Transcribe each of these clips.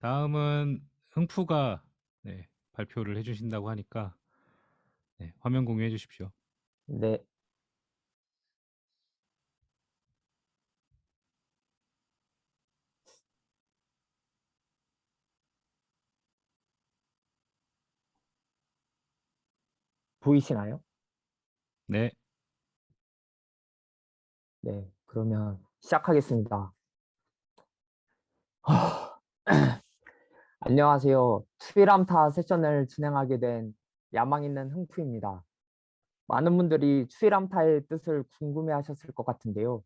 다음은 흥푸가 발표를 해주신다고 하니까 화면 공유해 주십시오. 네, 보이시나요? 네, 네, 그러면 시작하겠습니다. 안녕하세요. 추일암타 세션을 진행하게 된 야망 있는 흥푸입니다. 많은 분들이 추일암타의 뜻을 궁금해 하셨을 것 같은데요.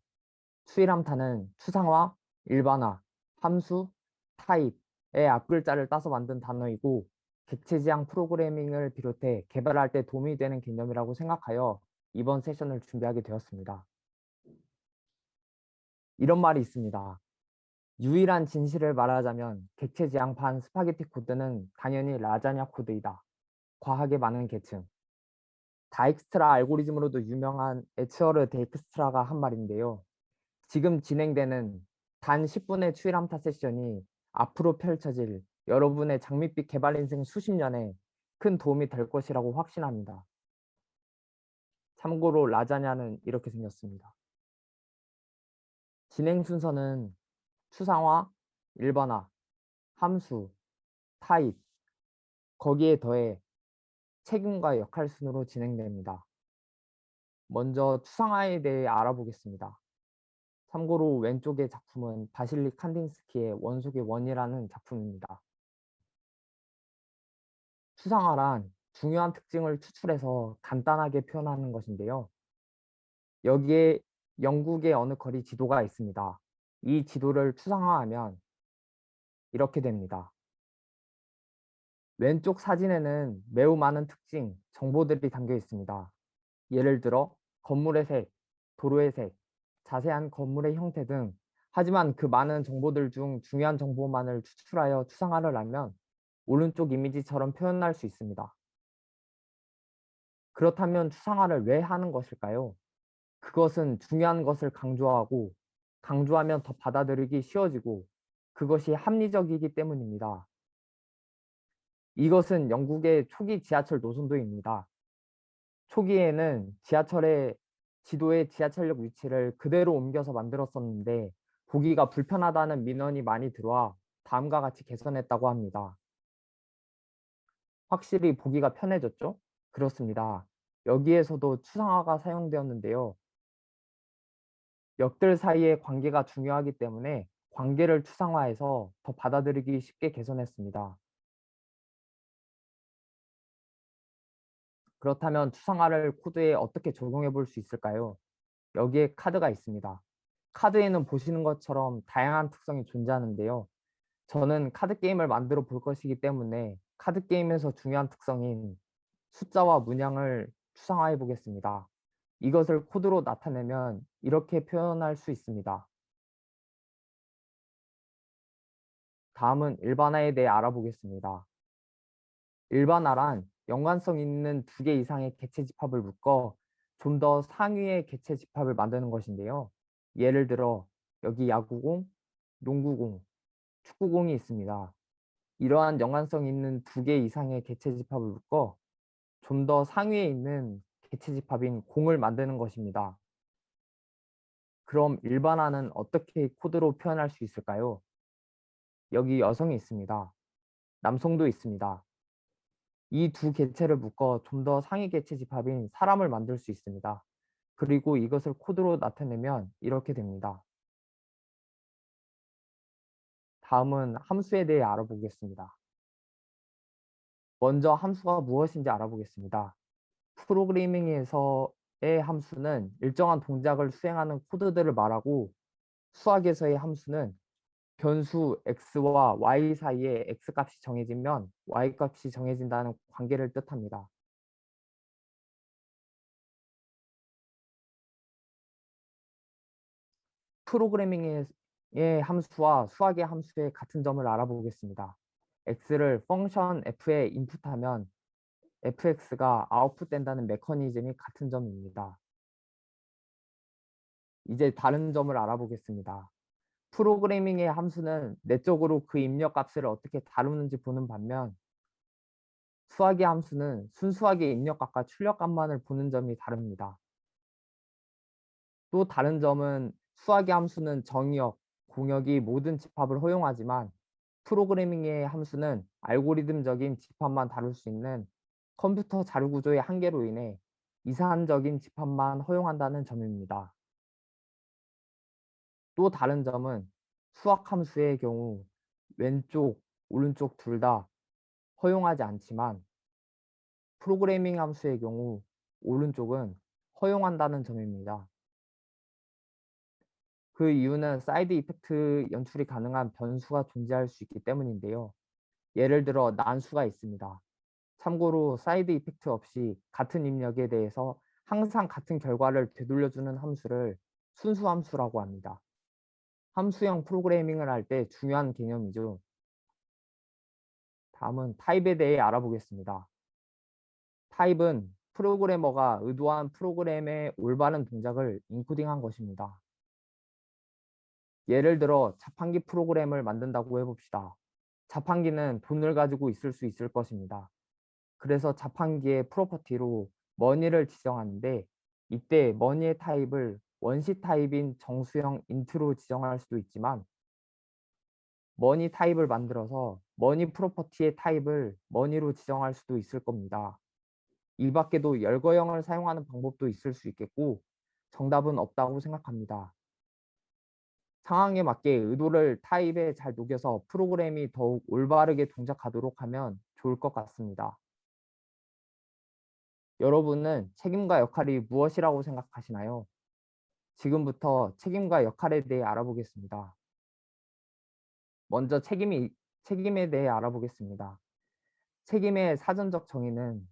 추일암타는 추상화, 일반화, 함수, 타입의 앞글자를 따서 만든 단어이고 객체지향 프로그래밍을 비롯해 개발할 때 도움이 되는 개념이라고 생각하여 이번 세션을 준비하게 되었습니다. 이런 말이 있습니다. 유일한 진실을 말하자면 객체 지향판 스파게티 코드는 당연히 라자냐 코드이다. 과학의 많은 계층. 다익스트라 알고리즘으로도 유명한 에츠어르 데이크스트라가 한 말인데요. 지금 진행되는 단 10분의 추일함타 세션이 앞으로 펼쳐질 여러분의 장밋빛 개발 인생 수십 년에 큰 도움이 될 것이라고 확신합니다. 참고로 라자냐는 이렇게 생겼습니다. 진행 순서는 추상화, 일반화, 함수, 타입, 거기에 더해 책임과 역할 순으로 진행됩니다. 먼저 추상화에 대해 알아보겠습니다. 참고로 왼쪽의 작품은 바실리 칸딘스키의 원속의 원이라는 작품입니다. 추상화란 중요한 특징을 추출해서 간단하게 표현하는 것인데요. 여기에 영국의 어느 거리 지도가 있습니다. 이 지도를 추상화하면 이렇게 됩니다. 왼쪽 사진에는 매우 많은 특징, 정보들이 담겨 있습니다. 예를 들어 건물의 색, 도로의 색, 자세한 건물의 형태 등. 하지만 그 많은 정보들 중 중요한 정보만을 추출하여 추상화를 하면 오른쪽 이미지처럼 표현할 수 있습니다. 그렇다면 추상화를 왜 하는 것일까요? 그것은 중요한 것을 강조하고 강조하면 더 받아들이기 쉬워지고 그것이 합리적이기 때문입니다. 이것은 영국의 초기 지하철 노선도입니다. 초기에는 지하철의 지도의 지하철역 위치를 그대로 옮겨서 만들었었는데 보기가 불편하다는 민원이 많이 들어와 다음과 같이 개선했다고 합니다. 확실히 보기가 편해졌죠? 그렇습니다. 여기에서도 추상화가 사용되었는데요. 역들 사이의 관계가 중요하기 때문에 관계를 추상화해서 더 받아들이기 쉽게 개선했습니다. 그렇다면 추상화를 코드에 어떻게 적용해 볼 수 있을까요? 여기에 카드가 있습니다. 카드에는 보시는 것처럼 다양한 특성이 존재하는데요. 저는 카드 게임을 만들어 볼 것이기 때문에 카드 게임에서 중요한 특성인 숫자와 문양을 추상화해 보겠습니다. 이것을 코드로 나타내면 이렇게 표현할 수 있습니다. 다음은 일반화에 대해 알아보겠습니다. 일반화란 연관성 있는 두 개 이상의 객체 집합을 묶어 좀 더 상위의 객체 집합을 만드는 것인데요. 예를 들어 여기 야구공, 농구공, 축구공이 있습니다. 이러한 연관성 있는 두 개 이상의 객체 집합을 묶어 좀 더 상위에 있는 객체 집합인 공을 만드는 것입니다. 그럼 일반화는 어떻게 코드로 표현할 수 있을까요? 여기 여성이 있습니다. 남성도 있습니다. 이 두 객체를 묶어 좀 더 상위 객체 집합인 사람을 만들 수 있습니다. 그리고 이것을 코드로 나타내면 이렇게 됩니다. 다음은 함수에 대해 알아보겠습니다. 먼저 함수가 무엇인지 알아보겠습니다. 프로그래밍에서의 함수는 일정한 동작을 수행하는 코드들을 말하고 수학에서의 함수는 변수 x와 y 사이에 x값이 정해지면 y값이 정해진다는 관계를 뜻합니다. 프로그래밍의 함수와 수학의 함수의 같은 점을 알아보겠습니다. x를 펑션 f에 인풋하면 fx가 아웃풋된다는 메커니즘이 같은 점입니다. 이제 다른 점을 알아보겠습니다. 프로그래밍의 함수는 내적으로 그 입력값을 어떻게 다루는지 보는 반면 수학의 함수는 순수하게 입력값과 출력값만을 보는 점이 다릅니다. 또 다른 점은 수학의 함수는 정의역, 공역이 모든 집합을 허용하지만 프로그래밍의 함수는 알고리즘적인 집합만 다룰 수 있는 컴퓨터 자료 구조의 한계로 인해 이산적인 집합만 허용한다는 점입니다. 또 다른 점은 수학 함수의 경우 왼쪽, 오른쪽 둘 다 허용하지 않지만 프로그래밍 함수의 경우 오른쪽은 허용한다는 점입니다. 그 이유는 사이드 이펙트 연출이 가능한 변수가 존재할 수 있기 때문인데요. 예를 들어 난수가 있습니다. 참고로 사이드 이펙트 없이 같은 입력에 대해서 항상 같은 결과를 되돌려주는 함수를 순수 함수라고 합니다. 함수형 프로그래밍을 할 때 중요한 개념이죠. 다음은 타입에 대해 알아보겠습니다. 타입은 프로그래머가 의도한 프로그램의 올바른 동작을 인코딩한 것입니다. 예를 들어 자판기 프로그램을 만든다고 해봅시다. 자판기는 돈을 가지고 있을 수 있을 것입니다. 그래서 자판기의 프로퍼티로 머니를 지정하는데 이때 머니의 타입을 원시 타입인 정수형 인트로 지정할 수도 있지만 머니 타입을 만들어서 머니 프로퍼티의 타입을 머니로 지정할 수도 있을 겁니다. 이 밖에도 열거형을 사용하는 방법도 있을 수 있겠고 정답은 없다고 생각합니다. 상황에 맞게 의도를 타입에 잘 녹여서 프로그램이 더욱 올바르게 동작하도록 하면 좋을 것 같습니다. 여러분은 책임과 역할이 무엇이라고 생각하시나요? 지금부터 책임과 역할에 대해 알아보겠습니다. 먼저 책임에 대해 알아보겠습니다. 책임의 사전적 정의는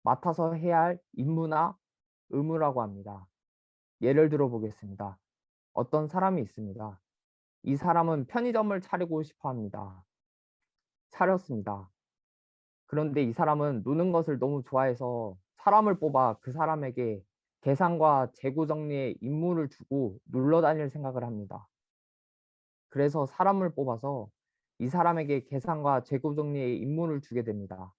맡아서 해야 할 임무나 의무라고 합니다. 예를 들어 보겠습니다. 어떤 사람이 있습니다. 이 사람은 편의점을 차리고 싶어 합니다. 차렸습니다. 그런데 이 사람은 노는 것을 너무 좋아해서 사람을 뽑아 그 사람에게 계산과 재고 정리의 임무를 주고 놀러 다닐 생각을 합니다. 그래서 사람을 뽑아서 이 사람에게 계산과 재고 정리의 임무를 주게 됩니다.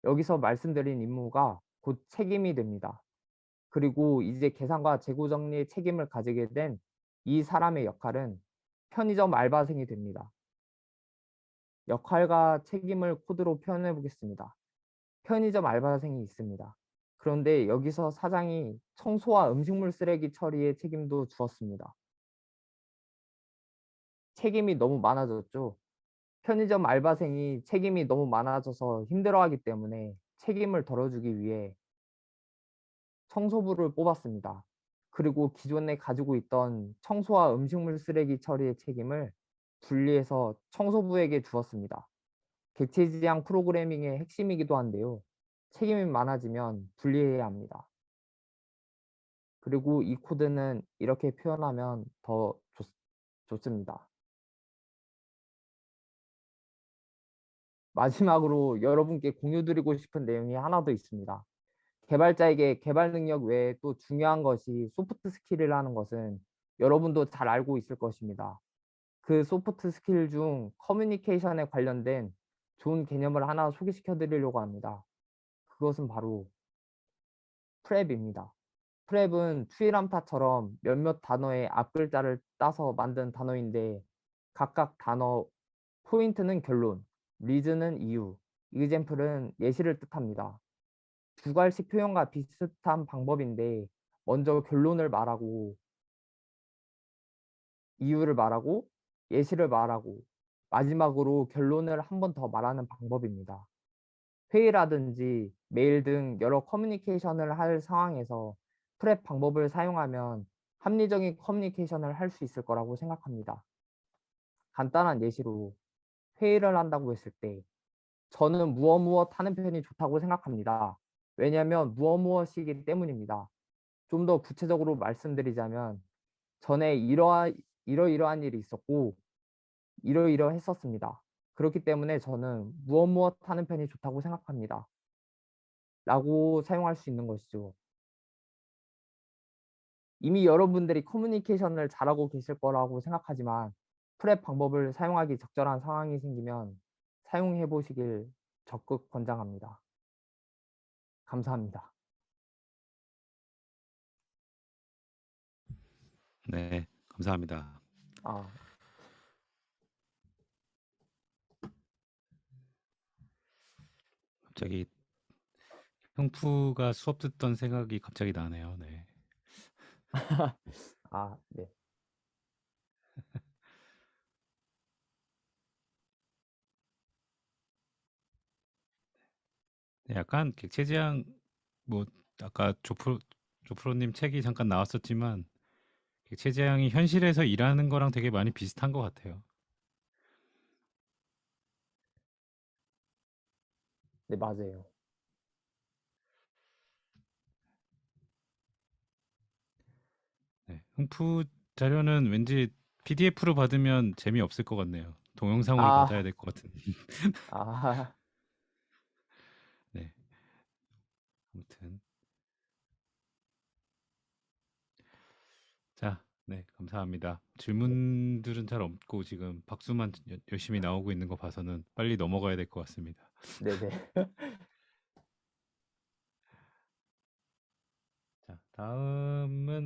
여기서 말씀드린 임무가 곧 책임이 됩니다. 그리고 이제 계산과 재고 정리의 책임을 가지게 된 이 사람의 역할은 편의점 알바생이 됩니다. 역할과 책임을 코드로 표현해 보겠습니다. 편의점 알바생이 있습니다. 그런데 여기서 사장이 청소와 음식물 쓰레기 처리의 책임도 주었습니다. 책임이 너무 많아졌죠. 편의점 알바생이 책임이 너무 많아져서 힘들어하기 때문에 책임을 덜어주기 위해 청소부를 뽑았습니다. 그리고 기존에 가지고 있던 청소와 음식물 쓰레기 처리의 책임을 분리해서 청소부에게 주었습니다. 객체지향 프로그래밍의 핵심이기도 한데요. 책임이 많아지면 분리해야 합니다. 그리고 이 코드는 이렇게 표현하면 더 좋습니다. 마지막으로 여러분께 공유드리고 싶은 내용이 하나 더 있습니다. 개발자에게 개발 능력 외에 또 중요한 것이 소프트 스킬이라는 것은 여러분도 잘 알고 있을 것입니다. 그 소프트 스킬 중 커뮤니케이션에 관련된 좋은 개념을 하나 소개시켜 드리려고 합니다. 그것은 바로 프랩입니다. 프랩은 추이람타처럼 몇몇 단어의 앞글자를 따서 만든 단어인데 각각 단어 포인트는 결론, 리즈는 이유, 이그젬플은 예시를 뜻합니다. 두괄식 표현과 비슷한 방법인데 먼저 결론을 말하고 이유를 말하고 예시를 말하고 마지막으로 결론을 한 번 더 말하는 방법입니다. 회의라든지 메일 등 여러 커뮤니케이션을 할 상황에서 프랩 방법을 사용하면 합리적인 커뮤니케이션을 할 수 있을 거라고 생각합니다. 간단한 예시로 회의를 한다고 했을 때 저는 무엇 무엇 하는 편이 좋다고 생각합니다. 왜냐하면 무엇 무엇이기 때문입니다. 좀 더 구체적으로 말씀드리자면 전에 이러이러한 일이 있었고 이러이러했었습니다. 그렇기 때문에 저는 무엇 무엇 하는 편이 좋다고 생각합니다. 라고 사용할 수 있는 것이죠. 이미 여러분들이 커뮤니케이션을 잘하고 계실 거라고 생각하지만 프랩 방법을 사용하기 적절한 상황이 생기면 사용해 보시길 적극 권장합니다. 감사합니다. 네, 감사합니다. 아, 갑자기 흥푸가 수업 듣던 생각이 갑자기 나네요. 네. 네. 네, 약간 객체지향 뭐 아까 조프로님 책이 잠깐 나왔었지만 객체지향이 현실에서 일하는 거랑 되게 많이 비슷한 것 같아요. 네, 맞아요. 네, 흥푸 자료는 왠지 PDF로 받으면 재미없을 것 같네요. 동영상으로 받아야 아, 될 것 같은. 아, 네, 아무튼 자, 네, 감사합니다. 질문들은 잘 없고 지금 박수만 열심히 나오고 있는 거 봐서는 빨리 넘어가야 될 것 같습니다. 네네. 자, 다음은